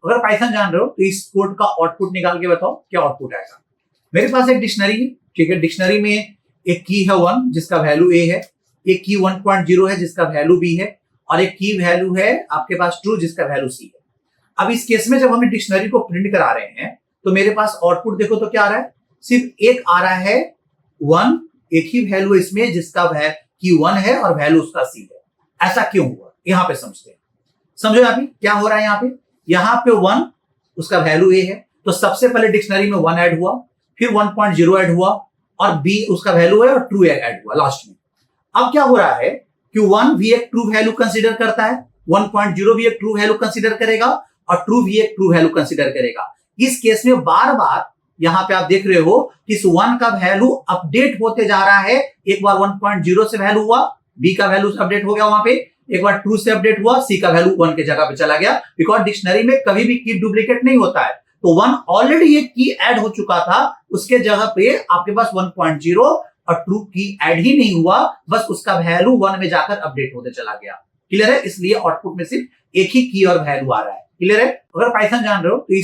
अगर पाइथन जान रहे हो तो इस कोड का आउटपुट निकाल के बताओ क्या आउटपुट आएगा। मेरे पास एक डिक्शनरी है, ठीक है। डिक्शनरी में एक की है 1 जिसका वैल्यू ए है, एक की 1.0 है जिसका वैल्यू बी है, और एक की वैल्यू है आपके पास ट्रू जिसका वैल्यू सी है। अब इस केस में जब हम डिक्शनरी को प्रिंट करा रहे हैं तो मेरे पास आउटपुट देखो तो क्या आ रहा है, सिर्फ एक आ रहा है 1, एक ही वैल्यू इसमें जिसका की 1 है और वैल्यू उसका सी है। ऐसा क्यों हुआ यहां पे समझते हैं। समझो यहाँ पे क्या हो रहा है। यहाँ पे 1 उसका वैल्यू ए है, तो सबसे पहले डिक्शनरी में 1 ऐड हुआ, फिर 1.0 ऐड हुआ, और बी उसका वैल्यू है और ट्रू ऐड हुआ लास्ट में। अब क्या हो रहा है कि 1 भी एक ट्रू वैल्यू कंसीडर करता है, 1.0 भी एक ट्रू वैल्यू कंसीडर करेगा, और ट्रू भी एक ट्रू वैल्यू कंसीडर करेगा। इस केस में बार बार यहां पे आप देख रहे हो कि इस 1 का वैल्यू अपडेट होते जा रहा है। एक बार 1.0 से वैल्यू हुआ, बी का वैल्यू अपडेट हो गया वहां पे, एक बार ट्रू से अपडेट हुआ, सी का वैल्यू 1 के जगह पे चला गया। बिकॉज डिक्शनरी में कभी भी की डुप्लीकेट नहीं होता है, तो 1 ऑलरेडी एक की ऐड हो चुका था, उसके जगह पे आपके पास 1.0 और ट्रू की ऐड ही नहीं हुआ, बस उसका वैल्यू 1 में जाकर अपडेट होते चला गया। क्लियर है। इसलिए आउटपुट में सिर्फ एक ही की और वैल्यू आ रहा है। क्लियर है। अगर पाइथन जान रहे हो तो